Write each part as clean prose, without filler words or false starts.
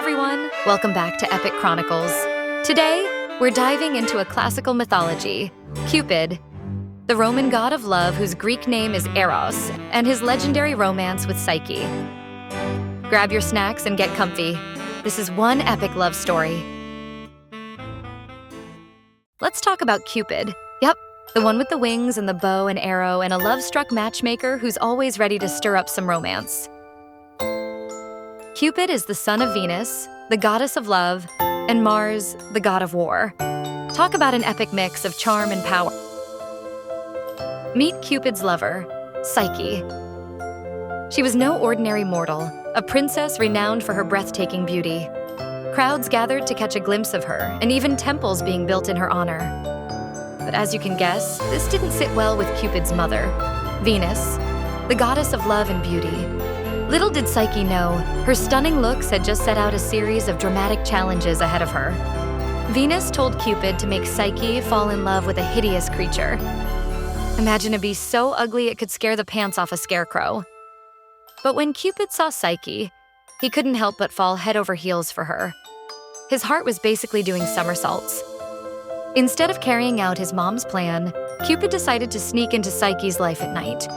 everyone, welcome back to Epic Chronicles. Today, we're diving into a classical mythology, Cupid, the Roman god of love whose Greek name is Eros, and his legendary romance with Psyche. Grab your snacks and get comfy. This is one epic love story. Let's talk about Cupid. Yep, the one with the wings and the bow and arrow and a love-struck matchmaker who's always ready to stir up some romance. Cupid is the son of Venus, the goddess of love, and Mars, the god of war. Talk about an epic mix of charm and power. Meet Cupid's lover, Psyche. She was no ordinary mortal, a princess renowned for her breathtaking beauty. Crowds gathered to catch a glimpse of her, and even temples being built in her honor. But as you can guess, this didn't sit well with Cupid's mother, Venus, the goddess of love and beauty. Little did Psyche know, her stunning looks had just set out a series of dramatic challenges ahead of her. Venus told Cupid to make Psyche fall in love with a hideous creature. Imagine a beast so ugly it could scare the pants off a scarecrow. But when Cupid saw Psyche, he couldn't help but fall head over heels for her. His heart was basically doing somersaults. Instead of carrying out his mom's plan, Cupid decided to sneak into Psyche's life at night,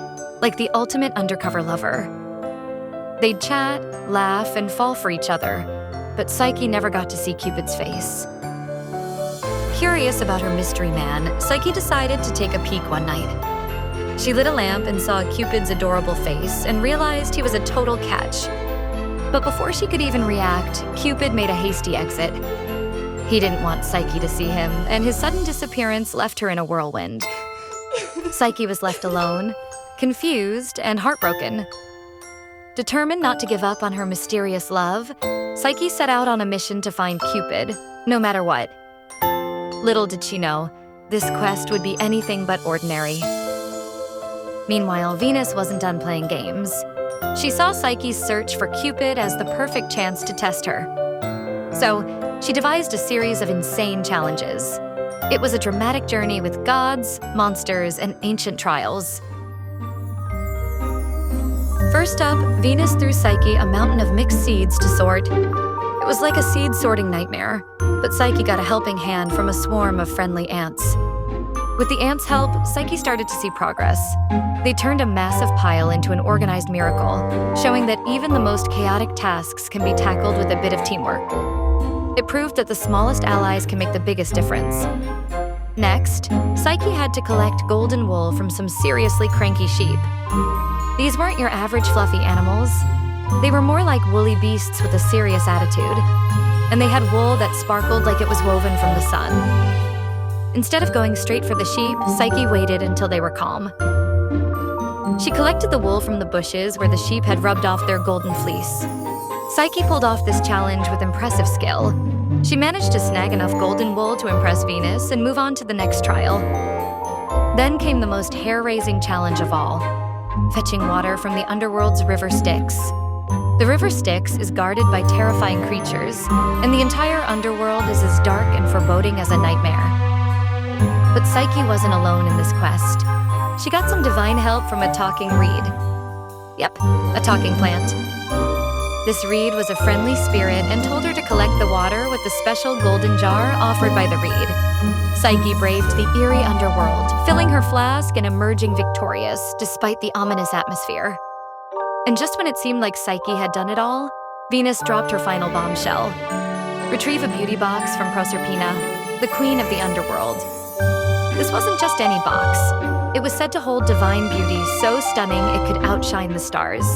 like the ultimate undercover lover. They'd chat, laugh, and fall for each other, but Psyche never got to see Cupid's face. Curious about her mystery man, Psyche decided to take a peek one night. She lit a lamp and saw Cupid's adorable face and realized he was a total catch. But before she could even react, Cupid made a hasty exit. He didn't want Psyche to see him, and his sudden disappearance left her in a whirlwind. Psyche was left alone, confused, and heartbroken. Determined not to give up on her mysterious love, Psyche set out on a mission to find Cupid, no matter what. Little did she know, this quest would be anything but ordinary. Meanwhile, Venus wasn't done playing games. She saw Psyche's search for Cupid as the perfect chance to test her. So, she devised a series of insane challenges. It was a dramatic journey with gods, monsters, and ancient trials. First up, Venus threw Psyche a mountain of mixed seeds to sort. It was like a seed-sorting nightmare, but Psyche got a helping hand from a swarm of friendly ants. With the ants' help, Psyche started to see progress. They turned a massive pile into an organized miracle, showing that even the most chaotic tasks can be tackled with a bit of teamwork. It proved that the smallest allies can make the biggest difference. Next, Psyche had to collect golden wool from some seriously cranky sheep. These weren't your average fluffy animals. They were more like woolly beasts with a serious attitude, and they had wool that sparkled like it was woven from the sun. Instead of going straight for the sheep, Psyche waited until they were calm. She collected the wool from the bushes where the sheep had rubbed off their golden fleece. Psyche pulled off this challenge with impressive skill. She managed to snag enough golden wool to impress Venus and move on to the next trial. Then came the most hair-raising challenge of all, fetching water from the underworld's river Styx. The river Styx is guarded by terrifying creatures, and the entire underworld is as dark and foreboding as a nightmare. But Psyche wasn't alone in this quest. She got some divine help from a talking reed. Yep, a talking plant. This reed was a friendly spirit and told her to collect the water with the special golden jar offered by the reed. Psyche braved the eerie underworld, filling her flask and emerging victorious despite the ominous atmosphere. And just when it seemed like Psyche had done it all, Venus dropped her final bombshell. Retrieve a beauty box from Proserpina, the queen of the underworld. This wasn't just any box. It was said to hold divine beauty so stunning it could outshine the stars.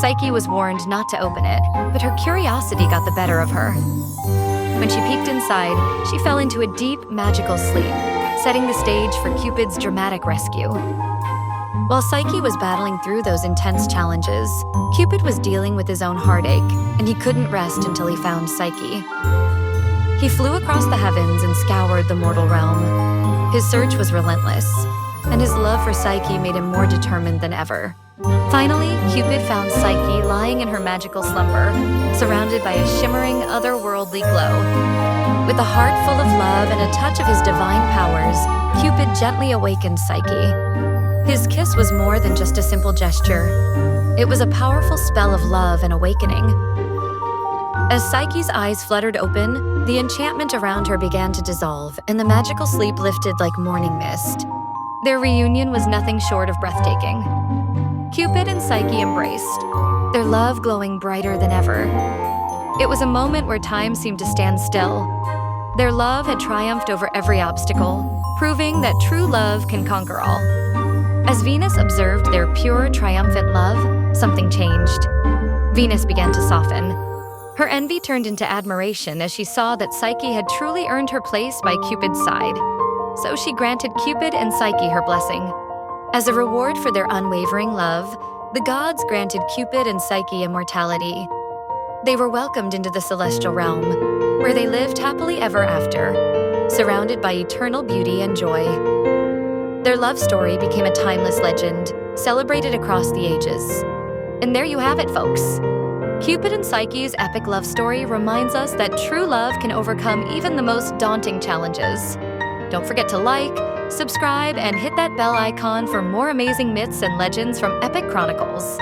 Psyche was warned not to open it, but her curiosity got the better of her. When she peeked inside, she fell into a deep, magical sleep, setting the stage for Cupid's dramatic rescue. While Psyche was battling through those intense challenges, Cupid was dealing with his own heartache, and he couldn't rest until he found Psyche. He flew across the heavens and scoured the mortal realm. His search was relentless, and his love for Psyche made him more determined than ever. Finally, Cupid found Psyche lying in her magical slumber, surrounded by a shimmering, otherworldly glow. With a heart full of love and a touch of his divine powers, Cupid gently awakened Psyche. His kiss was more than just a simple gesture. It was a powerful spell of love and awakening. As Psyche's eyes fluttered open, the enchantment around her began to dissolve, and the magical sleep lifted like morning mist. Their reunion was nothing short of breathtaking. Cupid and Psyche embraced, their love glowing brighter than ever. It was a moment where time seemed to stand still. Their love had triumphed over every obstacle, proving that true love can conquer all. As Venus observed their pure, triumphant love, something changed. Venus began to soften. Her envy turned into admiration as she saw that Psyche had truly earned her place by Cupid's side. So she granted Cupid and Psyche her blessing. As a reward for their unwavering love, the gods granted Cupid and Psyche immortality. They were welcomed into the celestial realm, where they lived happily ever after, surrounded by eternal beauty and joy. Their love story became a timeless legend, celebrated across the ages. And there you have it, folks. Cupid and Psyche's epic love story reminds us that true love can overcome even the most daunting challenges. Don't forget to like, subscribe, and hit that bell icon for more amazing myths and legends from Epic Chronicles.